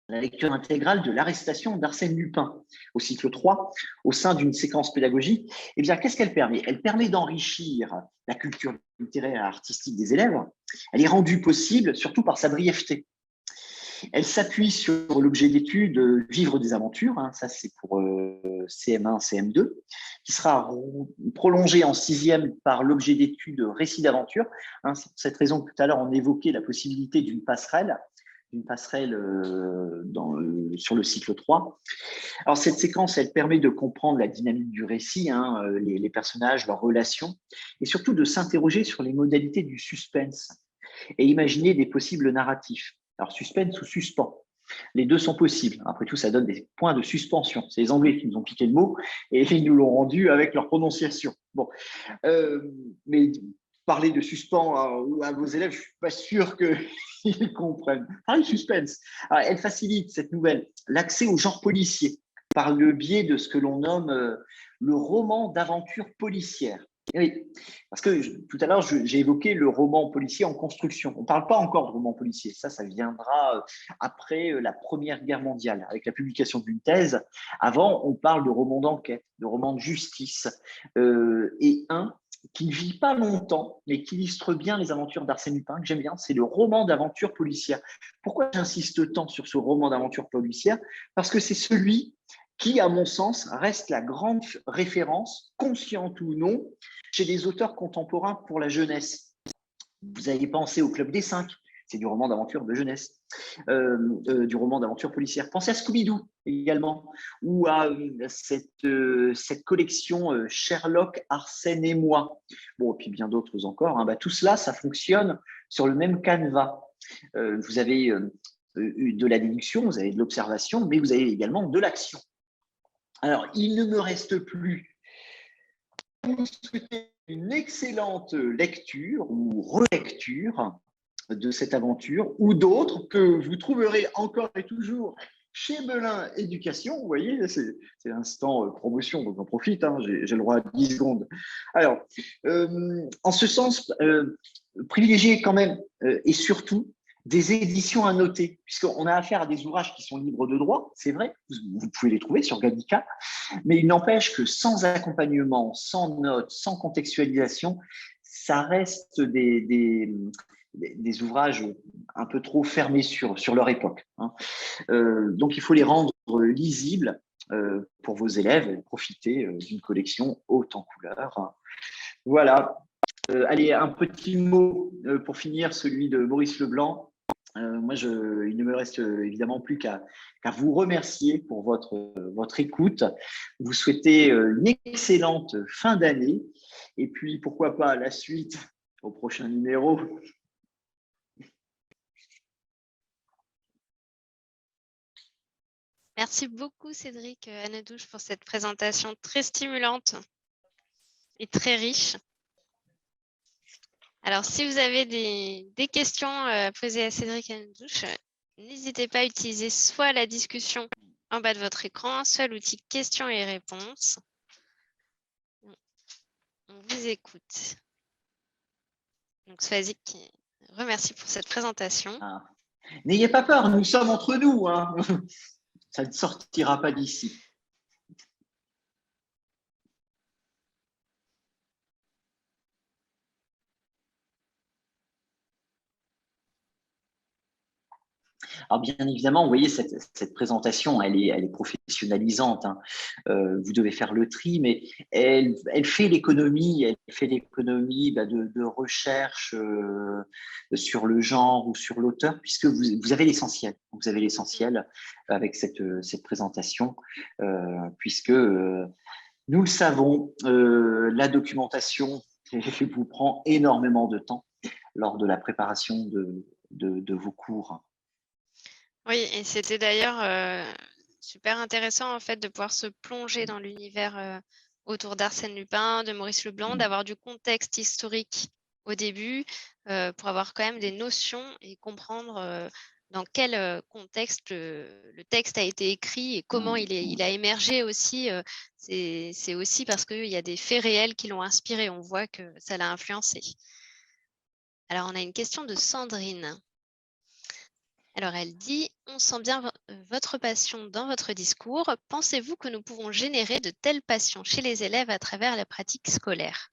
intégrale de l'arrestation d'Arsène Lupin au cycle 3, au sein d'une séquence pédagogique, eh bien, qu'est-ce qu'elle permet? Elle permet d'enrichir la culture littéraire et artistique des élèves. Elle est rendue possible surtout par sa brièveté. Elle s'appuie sur l'objet d'étude Vivre des aventures, ça c'est pour CM1, CM2, qui sera prolongé en 6e par l'objet d'étude Récit d'aventure. C'est pour cette raison que tout à l'heure on évoquait la possibilité d'une passerelle sur le cycle 3. Alors cette séquence, elle permet de comprendre la dynamique du récit, les personnages, leurs relations, et surtout de s'interroger sur les modalités du suspense et imaginer des possibles narratifs. Alors, suspense ou suspens, les deux sont possibles. Après tout, ça donne des points de suspension. C'est les Anglais qui nous ont piqué le mot et ils nous l'ont rendu avec leur prononciation. Bon, mais parler de suspens à vos élèves, je ne suis pas sûr qu'ils comprennent. Parler de suspense. Alors, elle facilite, cette nouvelle, l'accès au genre policier par le biais de ce que l'on nomme le roman d'aventure policière. Oui, parce que tout à l'heure, j'ai évoqué le roman policier en construction. On ne parle pas encore de roman policier. Ça viendra après la Première Guerre mondiale, avec la publication d'une thèse. Avant, on parle de roman d'enquête, de roman de justice, et un qui ne vit pas longtemps, mais qui illustre bien les aventures d'Arsène Lupin, que j'aime bien, c'est le roman d'aventure policière. Pourquoi j'insiste tant sur ce roman d'aventure policière? Parce que c'est celui qui, à mon sens, reste la grande référence, consciente ou non, chez les auteurs contemporains pour la jeunesse. Vous avez pensé au Club des 5, c'est du roman d'aventure de jeunesse, du roman d'aventure policière. Pensez à Scooby-Doo également, ou à cette collection Sherlock, Arsène et moi. Bon, et puis bien d'autres encore. Tout cela, ça fonctionne sur le même canevas. Vous avez de la déduction, vous avez de l'observation, mais vous avez également de l'action. Alors, il ne me reste plus à vous souhaiter une excellente lecture ou relecture de cette aventure ou d'autres que vous trouverez encore et toujours chez Belin Éducation. Vous voyez, c'est l'instant promotion, donc j'en profite, j'ai le droit à 10 secondes. Alors, en ce sens, privilégiez quand même et surtout des éditions à noter, puisqu'on a affaire à des ouvrages qui sont libres de droit, c'est vrai, vous pouvez les trouver sur Gallica, mais il n'empêche que sans accompagnement, sans notes, sans contextualisation, ça reste des ouvrages un peu trop fermés sur leur époque. Donc, il faut les rendre lisibles pour vos élèves et profiter d'une collection haute en couleurs. Voilà. Allez, un petit mot pour finir, celui de Maurice Leblanc. Moi, il ne me reste évidemment plus qu'à vous remercier pour votre écoute, vous souhaiter une excellente fin d'année et puis pourquoi pas la suite au prochain numéro. Merci beaucoup Cédric Anadouche pour cette présentation très stimulante et très riche. Alors, si vous avez des questions posées à Cédric Anadouche, n'hésitez pas à utiliser soit la discussion en bas de votre écran, soit l'outil questions et réponses. On vous écoute. Donc, Swazik, remercie pour cette présentation. N'ayez pas peur, nous sommes entre nous. Ça ne sortira pas d'ici. Alors bien évidemment, vous voyez, cette présentation, elle est professionnalisante. Vous devez faire le tri, mais elle fait l'économie de recherche sur le genre ou sur l'auteur, puisque vous avez l'essentiel. Vous avez l'essentiel avec cette présentation, puisque nous le savons, la documentation vous prend énormément de temps lors de la préparation de vos cours. Oui, et c'était d'ailleurs super intéressant en fait de pouvoir se plonger dans l'univers autour d'Arsène Lupin, de Maurice Leblanc, d'avoir du contexte historique au début pour avoir quand même des notions et comprendre dans quel contexte le texte a été écrit et comment il a émergé aussi. C'est aussi parce qu'il y a des faits réels qui l'ont inspiré. On voit que ça l'a influencé. Alors, on a une question de Sandrine. Alors, elle dit « On sent bien votre passion dans votre discours. Pensez-vous que nous pouvons générer de telles passions chez les élèves à travers la pratique scolaire ?»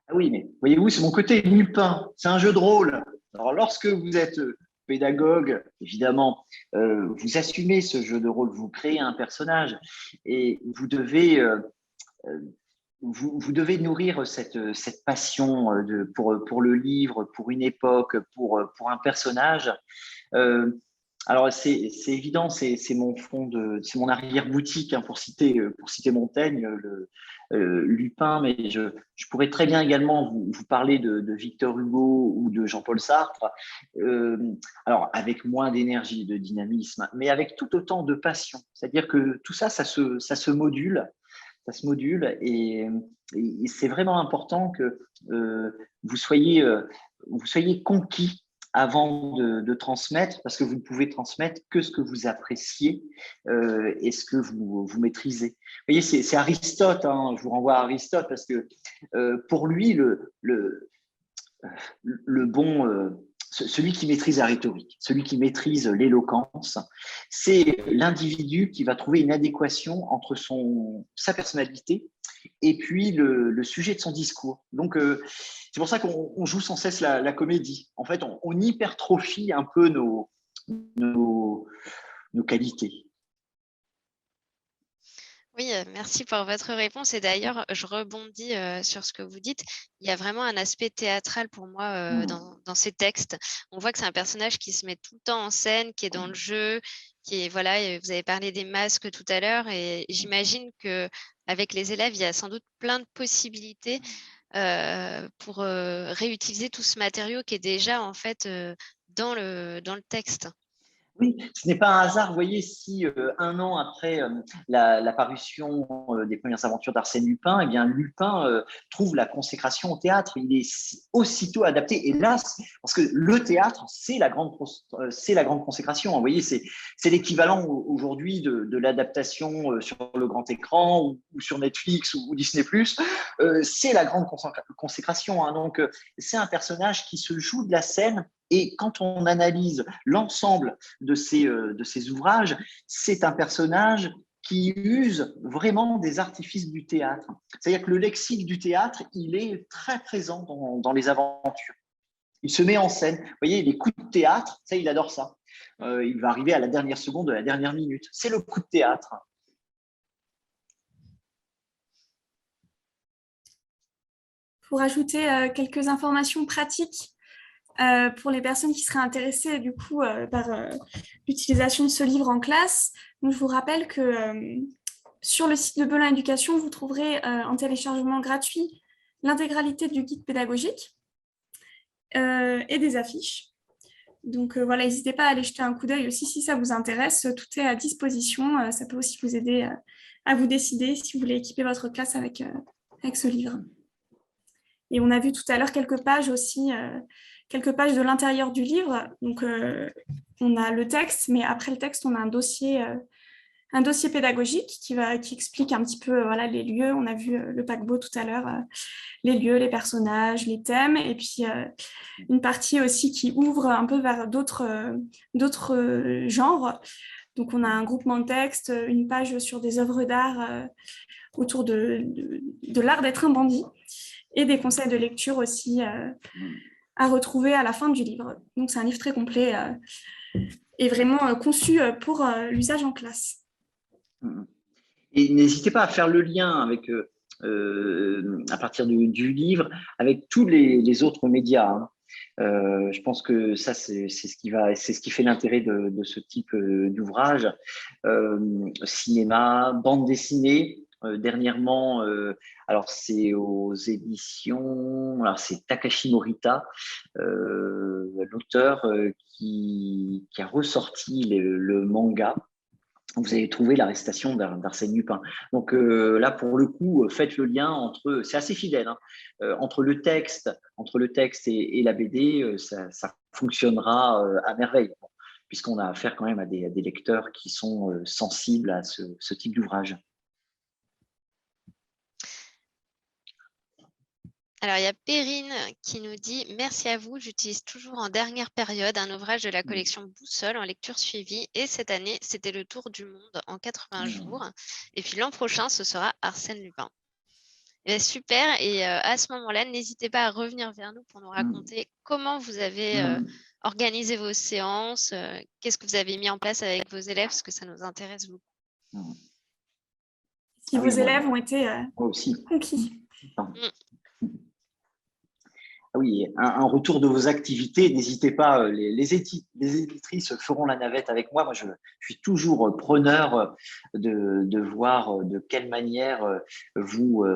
Ah oui, mais voyez-vous, c'est mon côté Lupin. C'est un jeu de rôle. Alors, lorsque vous êtes pédagogue, évidemment, vous assumez ce jeu de rôle, vous créez un personnage et vous devez vous devez nourrir cette passion pour le livre, pour une époque, pour un personnage. Euh, alors, c'est évident, c'est c'est mon arrière-boutique, hein, pour citer Montaigne, Lupin, mais je pourrais très bien également vous parler de Victor Hugo ou de Jean-Paul Sartre, alors avec moins d'énergie, de dynamisme, mais avec tout autant de passion. C'est-à-dire que tout ça, ça se module. Ça se module et c'est vraiment important que vous soyez conquis avant de transmettre, parce que vous ne pouvez transmettre que ce que vous appréciez et ce que vous maîtrisez. Vous voyez, c'est Aristote, hein, je vous renvoie à Aristote, parce que pour lui, le bon, celui qui maîtrise la rhétorique, celui qui maîtrise l'éloquence, c'est l'individu qui va trouver une adéquation entre sa personnalité et puis le sujet de son discours. Donc, c'est pour ça qu'on joue sans cesse la comédie. En fait, on hypertrophie un peu nos qualités. Oui, merci pour votre réponse et d'ailleurs, je rebondis, sur ce que vous dites. Il y a vraiment un aspect théâtral pour moi, dans ces textes. On voit que c'est un personnage qui se met tout le temps en scène, qui est dans le jeu, qui est voilà, et vous avez parlé des masques tout à l'heure et j'imagine qu'avec les élèves, il y a sans doute plein de possibilités, pour, réutiliser tout ce matériau qui est déjà en fait, dans le texte. Oui, ce n'est pas un hasard, vous voyez, si un an après la parution des premières aventures d'Arsène Lupin, eh bien Lupin trouve la consécration au théâtre. Il est aussitôt adapté, hélas, parce que le théâtre, c'est la grande consécration. Vous voyez, c'est l'équivalent aujourd'hui de l'adaptation sur le grand écran ou sur Netflix ou Disney+. C'est la grande consécration, hein. Donc, c'est un personnage qui se joue de la scène. Et quand on analyse l'ensemble de ces ouvrages, c'est un personnage qui use vraiment des artifices du théâtre. C'est-à-dire que le lexique du théâtre, il est très présent dans les aventures. Il se met en scène. Vous voyez, les coups de théâtre, ça, il adore ça. Il va arriver à la dernière seconde de la dernière minute. C'est le coup de théâtre. Pour ajouter quelques informations pratiques, pour les personnes qui seraient intéressées du coup par l'utilisation de ce livre en classe. Donc, je vous rappelle que sur le site de Belin Éducation, vous trouverez en téléchargement gratuit l'intégralité du guide pédagogique et des affiches. Donc voilà, n'hésitez pas à aller jeter un coup d'œil aussi si ça vous intéresse. Tout est à disposition. Ça peut aussi vous aider à vous décider si vous voulez équiper votre classe avec ce livre. Et on a vu tout à l'heure quelques pages aussi, quelques pages de l'intérieur du livre. Donc, on a le texte, mais après le texte, on a un dossier pédagogique qui explique un petit peu voilà, les lieux. On a vu le paquebot tout à l'heure, les lieux, les personnages, les thèmes. Et puis, une partie aussi qui ouvre un peu vers d'autres genres. Donc, on a un groupement de texte, une page sur des œuvres d'art autour de l'art d'être un bandit. Et des conseils de lecture aussi à retrouver à la fin du livre. Donc, c'est un livre très complet et vraiment conçu pour l'usage en classe. Et n'hésitez pas à faire le lien avec, à partir du livre avec tous les autres médias, hein. Je pense que ça, c'est ce qui fait l'intérêt de ce type d'ouvrage. Cinéma, bande dessinée. Dernièrement, alors c'est aux éditions, alors c'est Takashi Morita, l'auteur qui a ressorti le manga. Vous avez trouvé l'arrestation d'Arsène Lupin. Donc là, pour le coup, faites le lien entre, c'est assez fidèle, hein, entre le texte et la BD, ça fonctionnera à merveille. Bon. puisqu'on a affaire quand même à des lecteurs qui sont sensibles à ce type d'ouvrage. Alors, il y a Perrine qui nous dit « Merci à vous, j'utilise toujours en dernière période un ouvrage de la collection Boussole en lecture suivie et cette année, c'était le tour du monde en 80 jours. Et puis l'an prochain, ce sera Arsène Lupin. » Super, et à ce moment-là, n'hésitez pas à revenir vers nous pour nous raconter comment vous avez organisé vos séances, qu'est-ce que vous avez mis en place avec vos élèves, parce que ça nous intéresse beaucoup. Si vos élèves ont été conquis. Oui, un retour de vos activités, n'hésitez pas, les éditrices feront la navette avec moi. Moi, je suis toujours preneur de voir de quelle manière vous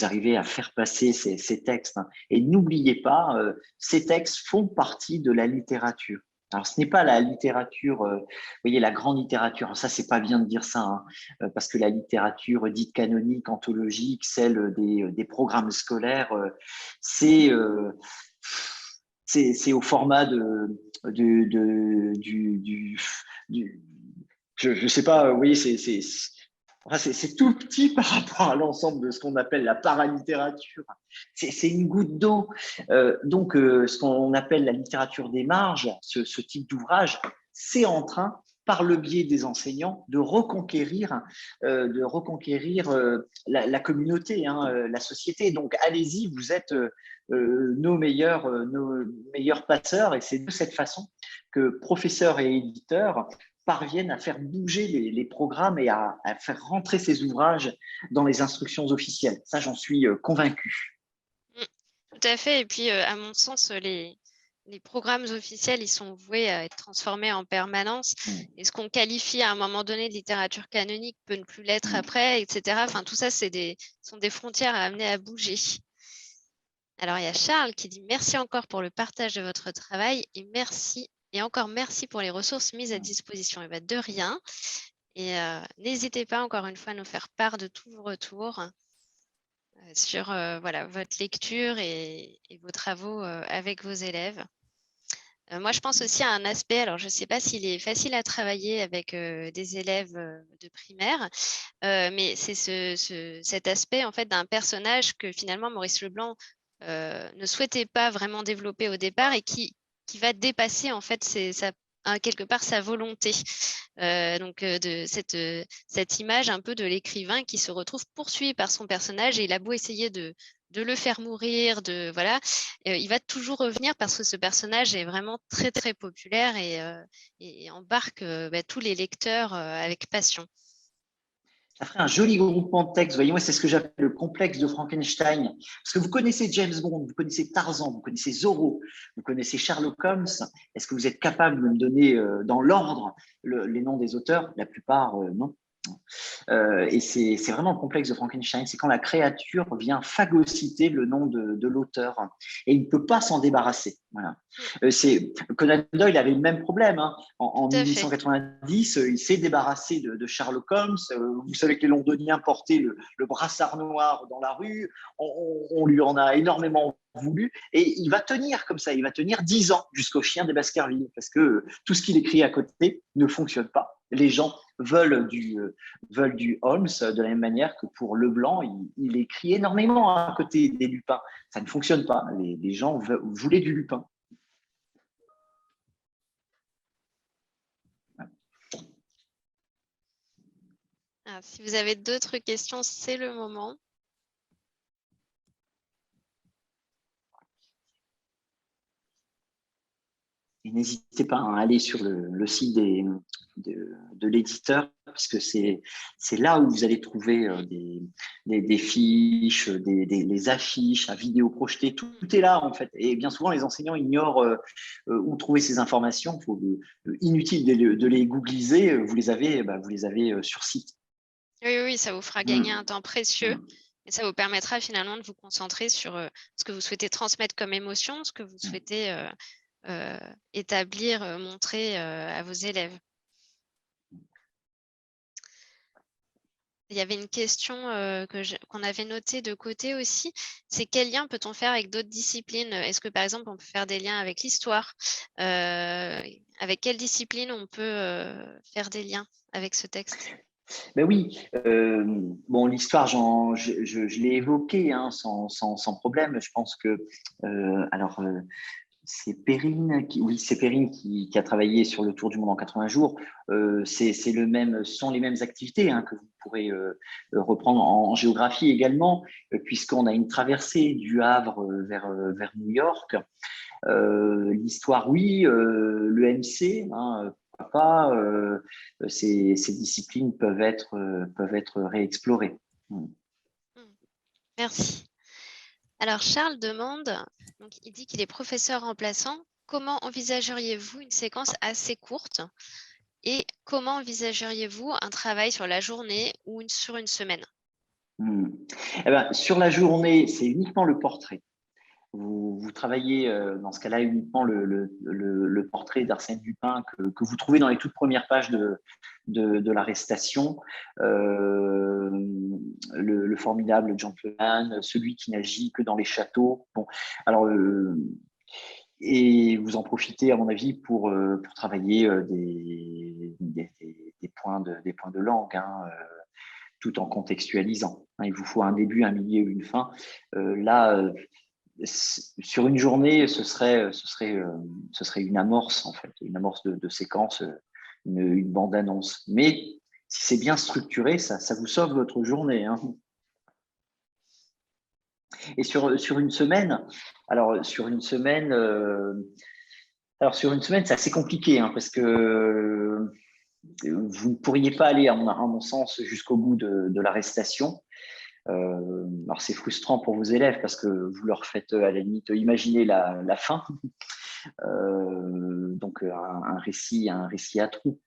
arrivez à faire passer ces textes. Et n'oubliez pas, ces textes font partie de la littérature. Alors, ce n'est pas la littérature, vous voyez, la grande littérature. Alors ça, c'est pas bien de dire ça, parce que la littérature dite canonique, anthologique, celle des programmes scolaires, c'est au format je sais pas, vous voyez, c'est tout petit par rapport à l'ensemble de ce qu'on appelle la paralittérature. C'est une goutte d'eau. Donc, ce qu'on appelle la littérature des marges, ce type d'ouvrage, c'est en train, par le biais des enseignants, de reconquérir la communauté, la société. Donc, allez-y, vous êtes nos meilleurs passeurs, et c'est de cette façon que professeurs et éditeurs parviennent à faire bouger les programmes et à faire rentrer ces ouvrages dans les instructions officielles. Ça, j'en suis convaincu. Tout à fait. Et puis, à mon sens, les programmes officiels, ils sont voués à être transformés en permanence. Et ce qu'on qualifie à un moment donné de littérature canonique peut ne plus l'être après, etc. Enfin, tout ça, sont des frontières à amener à bouger. Alors, il y a Charles qui dit « Merci encore pour le partage de votre travail et encore merci pour les ressources mises à disposition. » Et bien, de rien. Et n'hésitez pas encore une fois à nous faire part de tous vos retours sur voilà, votre lecture et vos travaux avec vos élèves. Moi, je pense aussi à un aspect, alors je ne sais pas s'il est facile à travailler avec des élèves de primaire, mais c'est cet aspect en fait d'un personnage que finalement Maurice Leblanc ne souhaitait pas vraiment développer au départ et qui va dépasser en fait quelque part sa volonté. Donc de cette image un peu de l'écrivain qui se retrouve poursuivi par son personnage et il a beau essayer de le faire mourir, voilà, il va toujours revenir parce que ce personnage est vraiment très très populaire et embarque tous les lecteurs avec passion. Ça ferait un joli groupement de textes. Voyez, moi, c'est ce que j'appelle le complexe de Frankenstein. Parce que vous connaissez James Bond, vous connaissez Tarzan, vous connaissez Zorro, vous connaissez Sherlock Holmes. Est-ce que vous êtes capable de me donner dans l'ordre les noms des auteurs? La plupart, non. Et c'est vraiment le complexe de Frankenstein, c'est quand la créature vient phagocyter le nom de l'auteur et il ne peut pas s'en débarrasser. Voilà. Conan Doyle avait le même problème. En 1890, il s'est débarrassé de Sherlock Holmes. Vous savez que les Londoniens portaient le brassard noir dans la rue. On lui en a énormément voulu et il va tenir comme ça. Il va tenir 10 ans jusqu'au Chien des Baskerville parce que tout ce qu'il écrit à côté ne fonctionne pas. Les gens veulent du Holmes de la même manière que pour Leblanc, il écrit énormément à côté des Lupins. Ça ne fonctionne pas. Les gens voulaient du Lupin. Alors, si vous avez d'autres questions, c'est le moment. Et n'hésitez pas à aller sur le site de l'éditeur, parce que c'est là où vous allez trouver des fiches, des affiches à vidéo projetées. Tout est là, en fait. Et bien souvent, les enseignants ignorent où trouver ces informations. Inutile de les googliser, vous les avez sur site. Oui, ça vous fera gagner un temps précieux. Et ça vous permettra finalement de vous concentrer sur ce que vous souhaitez transmettre comme émotion, ce que vous souhaitez établir, montrer à vos élèves. il y avait une question qu'on avait notée de côté aussi, c'est quel lien peut-on faire avec d'autres disciplines? Est-ce que par exemple on peut faire des liens avec l'histoire? Avec quelle discipline on peut faire des liens avec ce texte? Ben oui, bon, l'histoire, je l'ai évoqué hein, sans problème. Je pense que, c'est Perrine qui a travaillé sur le Tour du monde en 80 jours. C'est sont les mêmes activités hein, que vous pourrez reprendre en géographie également, puisqu'on a une traversée du Havre vers New York. L'histoire, oui, l'EMC, hein, pourquoi pas, ces disciplines peuvent être réexplorées. Merci. Alors, Charles demande, donc, il dit qu'il est professeur remplaçant. Comment envisageriez-vous une séquence assez courte et comment envisageriez-vous un travail sur la journée ou sur une semaine? Eh ben, sur la journée, c'est uniquement le portrait. Vous travaillez dans ce cas-là uniquement le portrait d'Arsène Lupin que vous trouvez dans les toutes premières pages de l'arrestation. Le formidable gentleman, celui qui n'agit que dans les châteaux. Bon, alors, et vous en profitez, à mon avis, pour travailler des points de langue, hein, tout en contextualisant. Il vous faut un début, un milieu, une fin. Là, sur une journée, ce serait une amorce, en fait, une amorce de séquence, une bande-annonce. Mais si c'est bien structuré, ça vous sauve votre journée. Hein. Et sur une semaine, sur une semaine, c'est assez compliqué, hein, parce que vous ne pourriez pas aller, à mon sens, jusqu'au bout de l'arrestation. Alors c'est frustrant pour vos élèves parce que vous leur faites à la limite imaginer la fin, donc un récit à trous,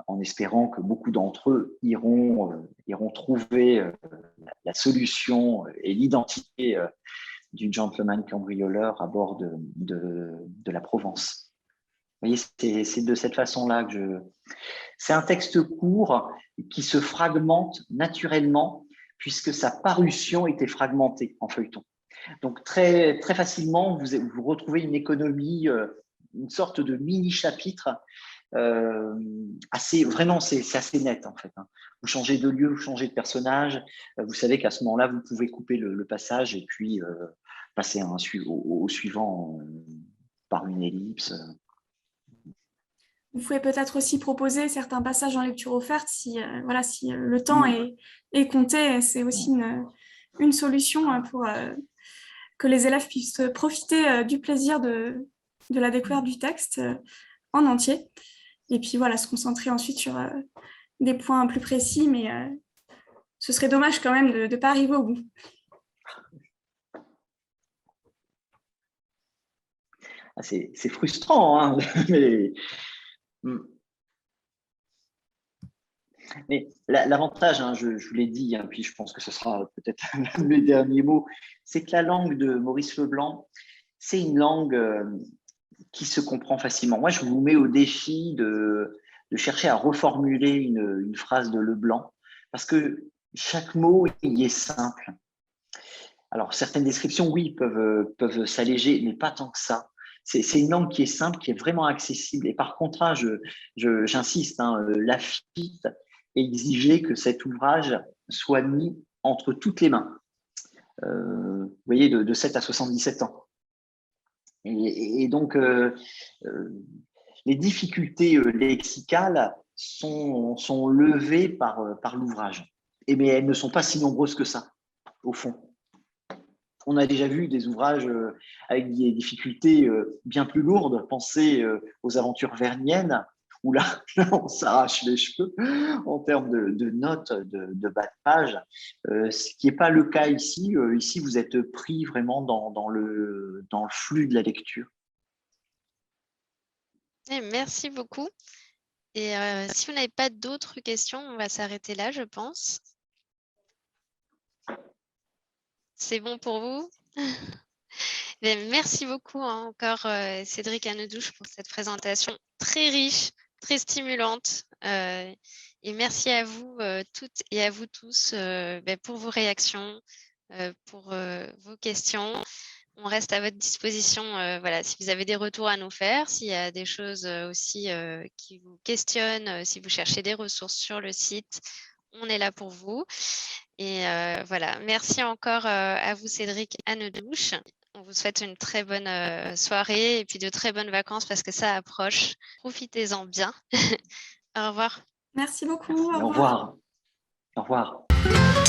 en espérant que beaucoup d'entre eux iront trouver la solution et l'identité du gentleman cambrioleur à bord de la Provence. Vous voyez, c'est de cette façon-là que c'est un texte court qui se fragmente naturellement puisque sa parution était fragmentée en feuilleton. Donc très, très facilement, vous retrouvez une économie, une sorte de mini-chapitre. Vraiment, c'est assez net en fait. Hein. Vous changez de lieu, vous changez de personnage. Vous savez qu'à ce moment-là, vous pouvez couper le passage et puis passer au suivant par une ellipse. Vous pouvez peut-être aussi proposer certains passages en lecture offerte si, si le temps est compté. C'est aussi une solution pour que les élèves puissent profiter du plaisir de la découverte du texte en entier. Et puis voilà, se concentrer ensuite sur des points plus précis, mais ce serait dommage quand même de ne pas arriver au bout. C'est frustrant, hein, mais l'avantage, hein, je vous l'ai dit, hein, puis je pense que ce sera peut-être mes derniers mots, c'est que la langue de Maurice Leblanc, c'est une langue qui se comprend facilement. Moi, je vous mets au défi de chercher à reformuler une phrase de Leblanc, parce que chaque mot y est simple. Alors, certaines descriptions, oui, peuvent s'alléger, mais pas tant que ça. C'est une langue qui est simple, qui est vraiment accessible. Et par contraste, j'insiste, hein, Laffitte exigeait que cet ouvrage soit mis entre toutes les mains. Vous voyez, de 7 à 77 ans. Et donc, les difficultés lexicales sont levées par l'ouvrage. Mais elles ne sont pas si nombreuses que ça, au fond. On a déjà vu des ouvrages avec des difficultés bien plus lourdes. Pensez aux aventures verniennes, où là, on s'arrache les cheveux en termes de notes, de bas de page, ce qui n'est pas le cas ici. Ici, vous êtes pris vraiment dans le flux de la lecture. Et merci beaucoup. Et si vous n'avez pas d'autres questions, on va s'arrêter là, je pense. C'est bon pour vous? Merci beaucoup encore Cédric Anedouche pour cette présentation très riche, très stimulante et Et merci à vous toutes et à vous tous pour vos réactions, pour vos questions. On reste à votre disposition. Voilà, si vous avez des retours à nous faire, s'il y a des choses aussi qui vous questionnent, si vous cherchez des ressources sur le site, on est là pour vous. Et voilà, merci encore à vous, Cédric, Anne Douche. On vous souhaite une très bonne soirée et puis de très bonnes vacances parce que ça approche. Profitez-en bien. Au revoir. Merci beaucoup. Merci, Au au revoir. revoir. Au revoir.